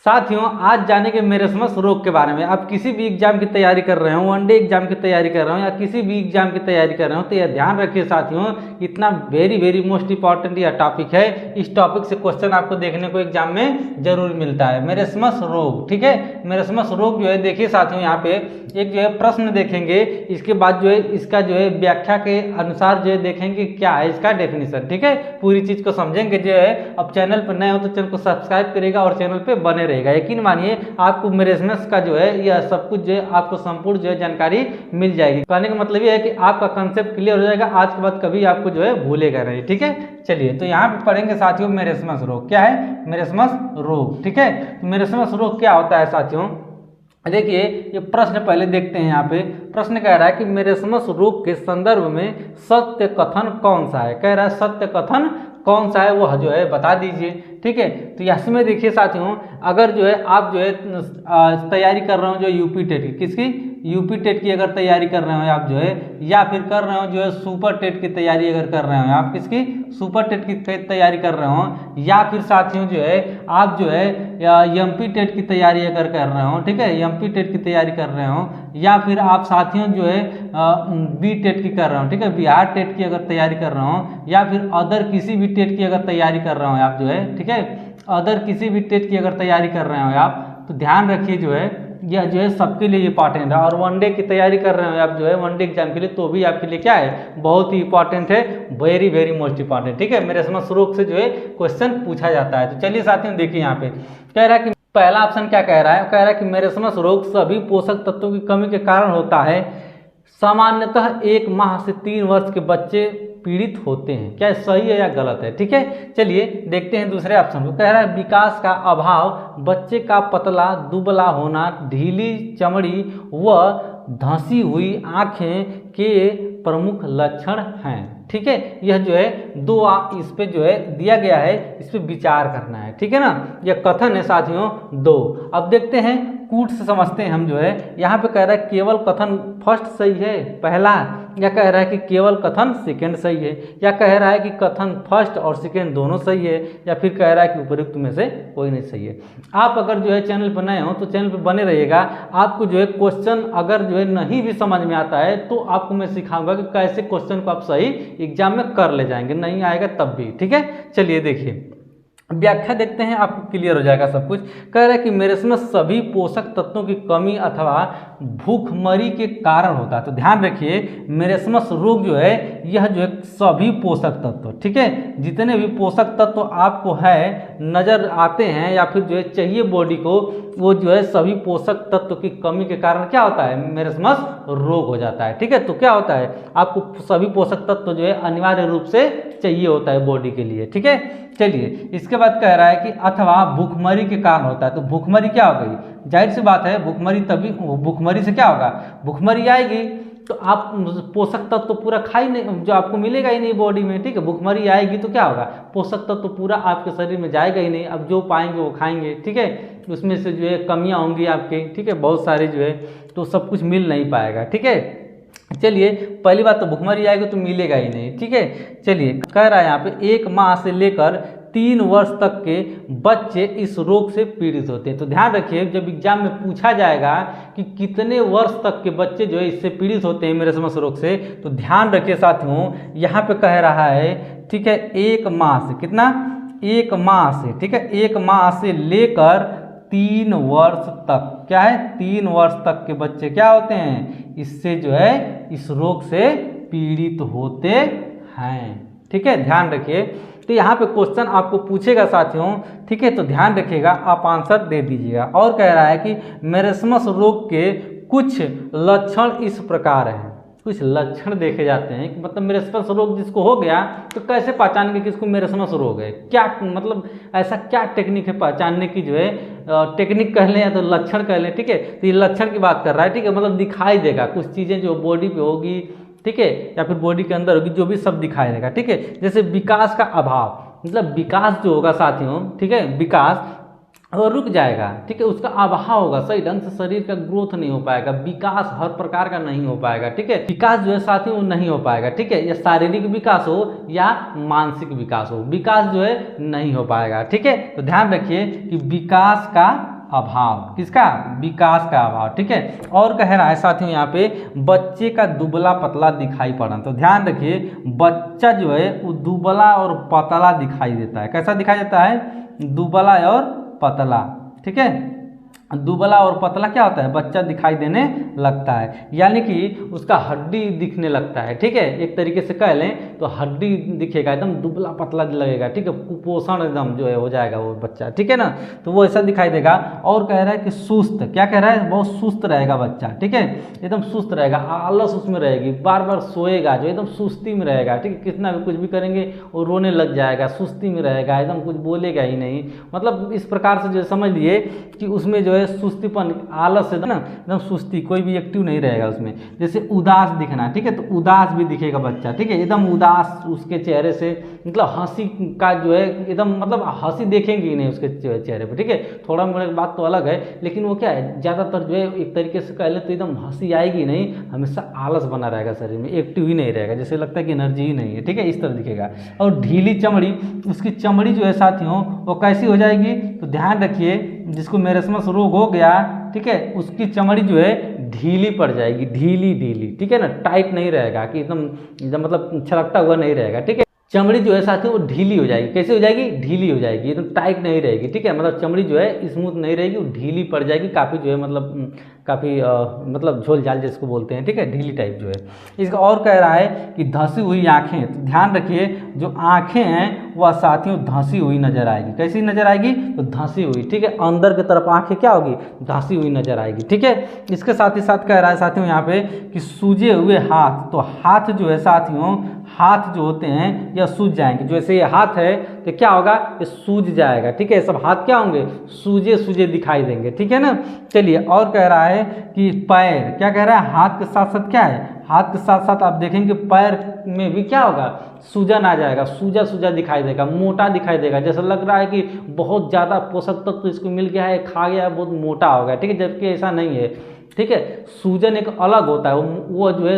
साथियों आज जानेंगे मेरेस्मस रोग के बारे में। आप किसी भी एग्जाम की तैयारी कर रहे हो, वनडे एग्जाम की तैयारी कर रहे हो या किसी भी एग्जाम की तैयारी कर रहे हो, तो यह ध्यान रखिए साथियों, इतना वेरी मोस्ट इंपॉर्टेंट यह टॉपिक है। इस टॉपिक से क्वेश्चन आपको देखने को एग्जाम में जरूर मिलता है। मेरेस्मस रोग, ठीक है। मेरेस्मस रोग जो है, देखिए साथियों यहाँ पे एक जो है प्रश्न देखेंगे, इसके बाद जो है इसका जो है व्याख्या के अनुसार जो है देखेंगे क्या है इसका डेफिनेशन, ठीक है। पूरी चीज को समझेंगे जो है। अब चैनल पर नए हो तो चैनल को सब्सक्राइब करेगा और चैनल पे बने रहेगा। यकीन मानिए आपको मेरेस्मस का जो है यह सब कुछ जो है आपको संपूर्ण जो है जानकारी मिल जाएगी। कहने का मतलब ये है कि आपका कंसेप्ट क्लियर हो जाएगा, आज के बाद कभी आपको जो है भूलेगा नहीं, ठीक है। चलिए तो यहाँ पे पढ़ेंगे साथियों मेरेस्मस रोग क्या है, मेरेस्मस रोग, ठीक है। तो मेरेस्मस रोग क्या होता है साथियों, देखिए ये प्रश्न पहले देखते हैं। यहाँ पे प्रश्न कह रहा है कि मेरेस्मस रोग के संदर्भ में सत्य कथन कौन सा है। कह रहा है सत्य कथन कौन सा है वह जो है बता दीजिए, ठीक है। तो इसमें देखिए साथियों, अगर जो है आप जो है तैयारी कर रहे हो जो यूपी टेट की, किसकी, यूपी टेट की अगर तैयारी कर रहे हो आप जो है, या फिर कर रहे हो जो है सुपर टेट की तैयारी अगर कर रहे हो आप, किसकी, सुपर टेट की तैयारी कर रहे हो, या फिर साथियों जो है आप जो है एमपी टेट की तैयारी अगर कर रहे हो, ठीक है, एमपी टेट की तैयारी कर रहे हो, या फिर आप साथियों जो है बी टेट की कर रहे हो, ठीक है, बिहार टेट की अगर तैयारी कर रहे हो, या फिर अदर किसी भी टेट की अगर तैयारी कर रहे हो आप जो है, ठीक है, अदर किसी भी टेट की अगर तैयारी कर रहे हो आप, तो ध्यान रखिए जो है यह जो है सबके लिए इंपॉर्टेंट है। और वनडे की तैयारी कर रहे हो आप जो है वनडे एग्जाम के लिए, तो भी आपके लिए क्या है, बहुत ही इंपॉर्टेंट है, वेरी मोस्ट इंपॉर्टेंट, ठीक है। मेरेस्मस रोग से जो है क्वेश्चन पूछा जाता है। तो चलिए साथियों देखिए यहाँ पे कह रहा है कि पहला ऑप्शन क्या कह रहा है, कह रहा है कि मेरेस्मस रोग सभी पोषक तत्वों की कमी के कारण होता है। सामान्यतः 1 माह से 3 वर्ष के बच्चे पीड़ित होते हैं। क्या सही है या गलत है, ठीक है। चलिए देखते हैं दूसरे ऑप्शन को। कह रहा है विकास का अभाव, बच्चे का पतला दुबला होना, ढीली चमड़ी व धंसी हुई आंखें के प्रमुख लक्षण हैं, ठीक है। यह जो है दो इस पे जो है दिया गया है, इस पे विचार करना है, ठीक है ना। यह कथन है साथियों दो। अब देखते हैं कूट से समझते हैं हम जो है। यहाँ पे कह रहा है केवल कथन फर्स्ट सही है पहला, या कह रहा है कि केवल कथन सेकंड सही है, या कह रहा है कि कथन फर्स्ट और सेकंड दोनों सही है, या फिर कह रहा है कि उपयुक्त में से कोई नहीं सही है। आप अगर जो है चैनल पर नए हो तो चैनल पर बने रहिएगा। आपको जो है क्वेश्चन अगर जो है नहीं भी समझ में आता है तो आपको मैं सिखाऊंगा कि कैसे क्वेश्चन को आप सही एग्जाम में कर ले जाएंगे, नहीं आएगा तब भी, ठीक है। चलिए देखिए व्याख्या देखते हैं, आपको क्लियर हो जाएगा सब कुछ। कह रहा है कि मेरेस्मस सभी पोषक तत्वों की कमी अथवा भूखमरी के कारण होता है। तो ध्यान रखिए मेरेस्मस रोग जो है यह जो है सभी पोषक तत्व, ठीक है, जितने भी पोषक तत्व आपको है नजर आते हैं या फिर जो है चाहिए बॉडी को, वो जो है सभी पोषक तत्व की कमी के कारण क्या होता है, मेरेस्मस रोग हो जाता है, ठीक है। तो क्या होता है, आपको सभी पोषक तत्व जो है अनिवार्य रूप से चाहिए होता है बॉडी के लिए, ठीक है। चलिए इसके बाद कह रहा है कि अथवा भूखमरी के कारण होता है। तो भूखमरी क्या हो गई, जाहिर सी बात है भूखमरी, तभी भूखमरी से क्या होगा, भूखमरी आएगी तो आप पोषक तत्व तो पूरा खा ही नहीं, जो आपको मिलेगा ही नहीं बॉडी में, ठीक है। भूखमरी आएगी तो क्या होगा, पोषक तत्व तो पूरा आपके शरीर में जाएगा ही नहीं। अब जो पाएंगे वो खाएंगे, ठीक है, उसमें से जो है कमियां होंगी आपके, ठीक है, बहुत सारे जो है, तो सब कुछ मिल नहीं पाएगा, ठीक है। चलिए पहली बात तो भूखमरी आएगी तो मिलेगा ही नहीं, ठीक है। चलिए कह रहा है यहाँ पे 1 माह से लेकर 3 वर्ष तक के बच्चे इस रोग से पीड़ित होते हैं। तो ध्यान रखिए जब एग्जाम में पूछा जाएगा कि कितने वर्ष तक के बच्चे जो है इससे पीड़ित होते हैं मेरेस्मस रोग से, तो ध्यान रखिए साथियों यहाँ पे कह रहा है, ठीक है, 1 माह से, कितना, 1 माह से, ठीक है, 1 माह से लेकर 3 वर्ष तक, क्या है, 3 वर्ष तक के बच्चे क्या होते हैं, इससे जो है इस रोग से पीड़ित होते हैं, ठीक है। ध्यान रखिए तो यहाँ पे क्वेश्चन आपको पूछेगा साथियों, ठीक है, तो ध्यान रखिएगा आप आंसर दे दीजिएगा। और कह रहा है कि मेरेस्मस रोग के कुछ लक्षण इस प्रकार हैं। कुछ लक्षण देखे जाते हैं कि मतलब मेरेस्मस रोग जिसको हो गया तो कैसे पहचानेंगे कि इसको मेरेस्मस रोग है, क्या मतलब ऐसा क्या टेक्निक है पहचानने की, जो है टेक्निक कह लें या तो लक्षण कह लें, ठीक है। तो ये लक्षण की बात कर रहा है, ठीक है, मतलब दिखाई देगा कुछ चीज़ें जो बॉडी पे होगी, ठीक है, या फिर बॉडी के अंदर होगी, जो भी सब दिखाई देगा, ठीक है। जैसे विकास का अभाव, मतलब विकास जो होगा साथियों, ठीक है, विकास वो रुक जाएगा, ठीक है, उसका अभाव होगा, सही ढंग से शरीर का ग्रोथ नहीं हो पाएगा, विकास हर प्रकार का नहीं हो पाएगा, ठीक है, विकास जो है साथी वो नहीं हो पाएगा, ठीक है, या शारीरिक विकास हो या मानसिक विकास हो, विकास जो है नहीं हो पाएगा, ठीक है। तो ध्यान रखिए कि विकास का अभाव, किसका, विकास का अभाव, ठीक है। और कह रहा है साथियों यहाँ पे बच्चे का दुबला पतला दिखाई पड़ना, तो ध्यान रखिए बच्चा जो है वो दुबला और पतला दिखाई देता है, कैसा दिखाई देता है, दुबला और पतला, ठीक है, दुबला और पतला क्या होता है, बच्चा दिखाई देने लगता है, यानी कि उसका हड्डी दिखने लगता है, ठीक है, एक तरीके से कह लें तो हड्डी दिखेगा, एकदम दुबला पतला लगेगा, ठीक है, कुपोषण एकदम जो है हो जाएगा वो बच्चा, ठीक है ना, तो वो ऐसा दिखाई देगा। और कह रहा है कि सुस्त, क्या कह रहा है, बहुत सुस्त रहेगा बच्चा, ठीक है, एकदम सुस्त रहेगा, आलस उसमें रहेगी, बार बार सोएगा, जो एकदम सुस्ती में रहेगा, ठीक है, कितना भी कुछ भी करेंगे वो रोने लग जाएगा, सुस्ती में रहेगा, एकदम कुछ बोलेगा ही नहीं, मतलब इस प्रकार से जो समझ लिए कि उसमें जो है सुस्तीपन, आलस है ना, एकदम सुस्ती, कोई भी एक्टिव नहीं रहेगा उसमें। जैसे उदास दिखना, ठीक है, तो उदास भी दिखेगा बच्चा, ठीक है, एकदम उदास उसके चेहरे से, मतलब हंसी का जो है एकदम, मतलब हंसी देखेंगे ही नहीं उसके चेहरे पर, ठीक है, थोड़ा मोड़ा बात तो अलग है, लेकिन वो क्या है, ज़्यादातर जो है एक तरीके से कह ले तो एकदम हंसी आएगी नहीं, हमेशा आलस बना रहेगा शरीर में, एक्टिव ही नहीं रहेगा, जैसे लगता है कि एनर्जी ही नहीं है, ठीक है, इस तरह दिखेगा। और ढीली चमड़ी, उसकी चमड़ी जो है साथियों वो कैसी हो जाएगी, तो ध्यान रखिए जिसको मेरेस्मस रोग हो गया, ठीक है, उसकी चमड़ी जो है ढीली पड़ जाएगी, ढीली ढीली, ठीक है ना, टाइट नहीं रहेगा कि एकदम एकदम मतलब छलकता हुआ नहीं रहेगा, ठीक है, चमड़ी जो है साथियों वो ढीली हो जाएगी, कैसे हो जाएगी, ढीली हो जाएगी, एकदम टाइट नहीं रहेगी, ठीक है, मतलब चमड़ी जो है स्मूथ नहीं रहेगी, वो ढीली पड़ जाएगी, काफ़ी जो है मतलब काफ़ी मतलब झोल झाल जिसको बोलते हैं, ठीक है, ढीली टाइप जो है। इसका और कह रहा है कि धंसी हुई आँखें, तो ध्यान रखिए जो आँखें हैं वह साथियों धंसी हुई नजर आएगी, कैसी नजर आएगी, तो धंसी हुई, ठीक है, अंदर की तरफ आँखें क्या होगी, धंसी हुई नजर आएगी, ठीक है। इसके साथ ही साथ कह रहा है साथियों यहाँ पे कि सूजे हुए हाथ, तो हाथ जो है साथियों, हाथ जो होते हैं यह सूज जाएंगे, जैसे ये हाथ है तो क्या होगा, ये सूज जाएगा, ठीक है, सब हाथ क्या होंगे, सूजे सूजे दिखाई देंगे, ठीक है ना। चलिए और कह रहा है कि पैर, क्या कह रहा है, हाथ के साथ साथ क्या है, हाथ के साथ साथ आप देखेंगे पैर में भी क्या होगा, सूजन आ जाएगा, सूजा सूजा दिखाई देगा, मोटा दिखाई देगा, जैसा लग रहा है कि बहुत ज़्यादा पोषक तत्व इसको मिल गया है, खा गया है, बहुत मोटा हो गया, ठीक है, जबकि ऐसा नहीं है, ठीक है, सूजन एक अलग होता है, वो जो है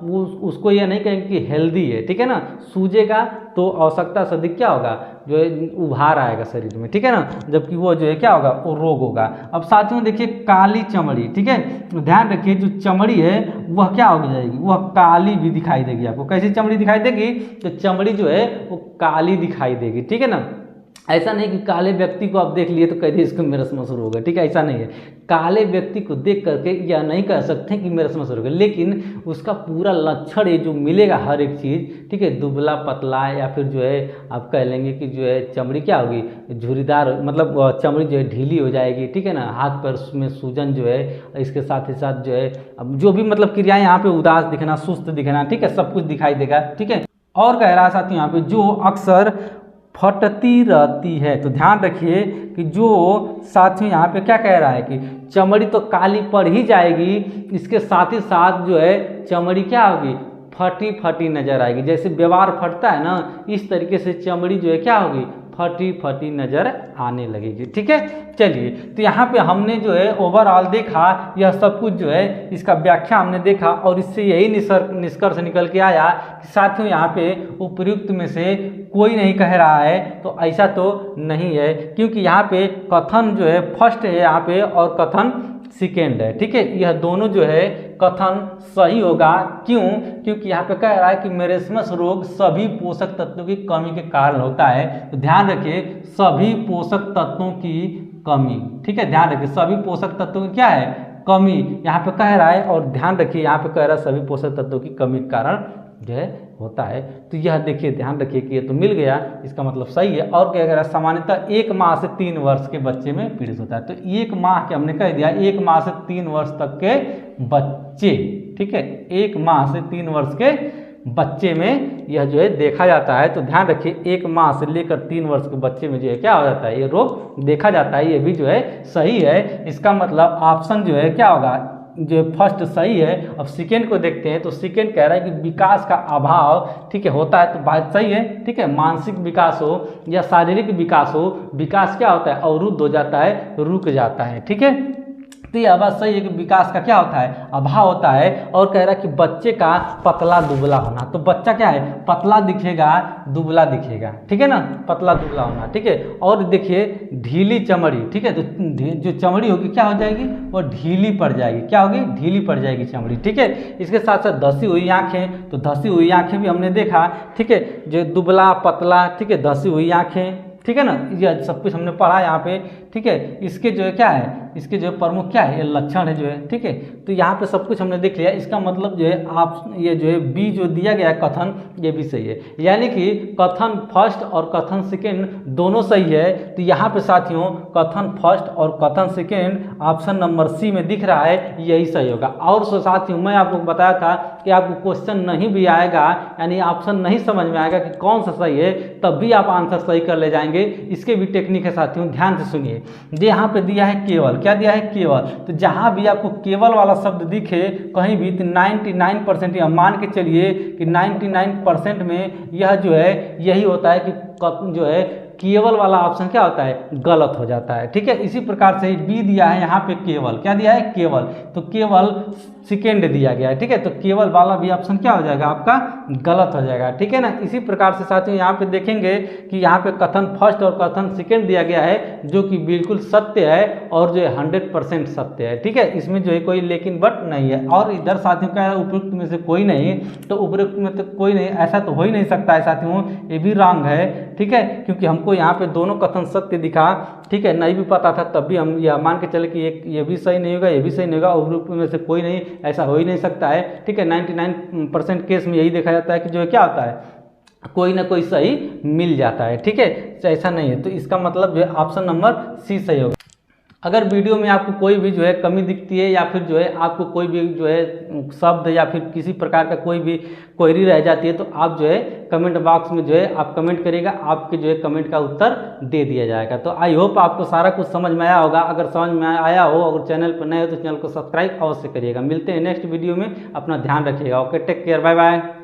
वो उसको ये नहीं कहेंगे कि हेल्दी है, ठीक है ना, सूजेगा तो आवश्यकता से अधिक क्या होगा, जो है उभार आएगा शरीर में, ठीक है ना, जबकि वो जो है क्या होगा, वो रोग होगा। अब साथियों देखिए काली चमड़ी, ठीक है, तो ध्यान रखिए जो चमड़ी है वह क्या हो जाएगी, वह काली भी दिखाई देगी आपको, कैसी चमड़ी दिखाई देगी, तो चमड़ी जो है वो काली दिखाई देगी, ठीक है ना। ऐसा नहीं कि काले व्यक्ति को आप देख लिए तो कह दिए इसको मेरेस्मस रोग है, ठीक है, ऐसा नहीं है, काले व्यक्ति को देख करके यह नहीं कह सकते कि मेरेस्मस रोग है, लेकिन उसका पूरा लक्षण ये जो मिलेगा हर एक चीज़, ठीक है, दुबला पतला, या फिर जो है आप कह लेंगे कि जो है चमड़ी क्या होगी, झुर्रीदार, मतलब चमड़ी जो है ढीली हो जाएगी, ठीक है ना, हाथ पैर में सूजन जो है, इसके साथ ही साथ जो है अब जो भी मतलब क्रियाएं यहाँ पे उदास दिखना, सुस्त दिखना, ठीक है, सब कुछ दिखाई देगा, ठीक है। और कह रहा साथी यहाँ पे जो अक्सर फटती रहती है, तो ध्यान रखिए कि जो साथियों यहाँ पे क्या कह रहा है कि चमड़ी तो काली पड़ ही जाएगी, इसके साथ ही साथ जो है चमड़ी क्या होगी, फटी फटी नजर आएगी, जैसे व्यवहार फटता है ना, इस तरीके से चमड़ी जो है क्या होगी, फटी फटी नजर आने लगेगी, ठीक है। चलिए तो यहाँ पे हमने जो है ओवरऑल देखा, यह सब कुछ जो है इसका व्याख्या हमने देखा, और इससे यही निष्कर्ष निकल के आया कि साथियों यहाँ पे उपयुक्त में से कोई नहीं कह रहा है, तो ऐसा तो नहीं है, क्योंकि यहाँ पे कथन जो है फर्स्ट है यहाँ पे और कथन सेकेंड है, ठीक है, यह दोनों जो है कथन सही होगा। क्यों, क्योंकि यहाँ पे कह रहा है कि मेरेस्मस रोग सभी पोषक तत्वों की कमी के कारण होता है, तो ध्यान रखिए सभी पोषक तत्वों की कमी, ठीक है, ध्यान रखिए सभी पोषक तत्वों की क्या है, कमी यहाँ पे कह रहा है, और ध्यान रखिए यहाँ पे कह रहा है सभी पोषक तत्वों की कमी के कारण जो है होता है, तो यह देखिए ध्यान रखिए कि ये तो मिल गया, इसका मतलब सही है। और क्या कह रहा है, सामान्यतः 1 माह से 3 वर्ष के बच्चे में पीड़ित होता है, तो 1 माह के हमने कह दिया 1 माह से 3 वर्ष तक के बच्चे, ठीक है, 1 माह से 3 वर्ष के बच्चे में यह जो है देखा जाता है, तो ध्यान रखिए 1 माह से लेकर 3 वर्ष के बच्चे में जो है क्या हो जाता है, ये रोग देखा जाता है, ये भी जो है सही है। इसका मतलब ऑप्शन जो है क्या होगा, जो फर्स्ट सही है। अब सेकेंड को देखते हैं, तो सेकेंड कह रहा है कि विकास का अभाव, ठीक है, होता है, तो बात सही है, ठीक है। मानसिक विकास हो या शारीरिक विकास हो, विकास क्या होता है, अवरुद्ध हो जाता है, रुक जाता है, ठीक है। तो यह बात सही है कि विकास का क्या होता है, अभाव होता है। और कह रहा है कि बच्चे का पतला दुबला होना, तो बच्चा क्या है, पतला दिखेगा, दुबला दिखेगा, ठीक है ना, पतला दुबला होना, ठीक है। और देखिए ढीली चमड़ी, ठीक है, तो जो चमड़ी होगी क्या हो जाएगी, वो ढीली पड़ जाएगी, क्या होगी, ढीली पड़ जाएगी चमड़ी, ठीक है। इसके साथ साथ धसी हुई आँखें, तो धसी हुई आँखें भी हमने देखा, ठीक है, जो दुबला पतला, ठीक है, धसी हुई आँखें, ठीक है ना, ये सब कुछ हमने पढ़ा यहाँ पे, ठीक है। इसके जो है क्या है, इसके जो प्रमुख क्या है, ये लक्षण है जो है, ठीक है। तो यहाँ पे सब कुछ हमने देख लिया। इसका मतलब जो है आप ये जो है बी जो दिया गया है कथन, ये भी सही है, यानी कि कथन फर्स्ट और कथन सेकेंड दोनों सही है। तो यहाँ पे साथियों कथन फर्स्ट और कथन सेकेंड ऑप्शन नंबर सी में दिख रहा है, यही सही होगा। और साथियों मैं आपको बताया था कि आपको क्वेश्चन नहीं भी आएगा, यानी ऑप्शन नहीं समझ में आएगा कि कौन सा सही है, तब भी आप आंसर सही कर ले जाएंगे। इसके भी टेक्निक है साथियों, ध्यान से सुनिए। जो यहाँ पे दिया है केवल, क्या दिया है, केवल, तो जहाँ भी आपको केवल वाला शब्द दिखे कहीं भी, तो 99% या मान के चलिए कि 99% में यह जो है यही होता है कि जो है केवल वाला ऑप्शन क्या होता है, गलत हो जाता है, ठीक है। इसी प्रकार से बी दिया है यहाँ पे केवल, क्या दिया है, केवल, तो केवल सेकेंड दिया गया है, ठीक है। तो केवल वाला भी ऑप्शन क्या हो जाएगा, आपका गलत हो जाएगा, ठीक है ना। इसी प्रकार से साथियों यहाँ पे देखेंगे कि यहाँ पे कथन फर्स्ट और कथन सेकेंड दिया गया है, जो कि बिल्कुल सत्य है और जो है 100% सत्य है, ठीक है। इसमें जो है कोई लेकिन बट नहीं है। और इधर साथियों का उपयुक्त में से कोई नहीं, तो उपयुक्त में तो कोई नहीं, ऐसा तो हो ही नहीं सकता है साथियों, ये भी रॉन्ग है, ठीक है, क्योंकि हमको यहाँ पे दोनों कथन सत्य दिखा, ठीक है। नहीं भी पता था तब भी हम यह मान के चले कि ये भी सही नहीं होगा, ये भी सही नहीं होगा, उपयुक्त में से कोई नहीं, ऐसा हो ही नहीं सकता है, ठीक है। 99% केस में यही देखा जाता है कि जो है क्या होता है, कोई ना कोई सही मिल जाता है, ठीक है, ऐसा नहीं है। तो इसका मतलब जो है ऑप्शन नंबर सी सही होगा। अगर वीडियो में आपको कोई भी जो है कमी दिखती है, या फिर जो है आपको कोई भी जो है शब्द या फिर किसी प्रकार का कोई भी क्वेरी रह जाती है, तो आप जो है कमेंट बॉक्स में जो है आप कमेंट करिएगा, आपके जो है कमेंट का उत्तर दे दिया जाएगा। तो आई होप आपको सारा कुछ समझ में आया होगा। अगर समझ में आया हो, अगर चैनल पर नए हो तो चैनल को सब्सक्राइब अवश्य करिएगा। मिलते हैं नेक्स्ट वीडियो में, अपना ध्यान रखिएगा। Okay, take care, bye bye.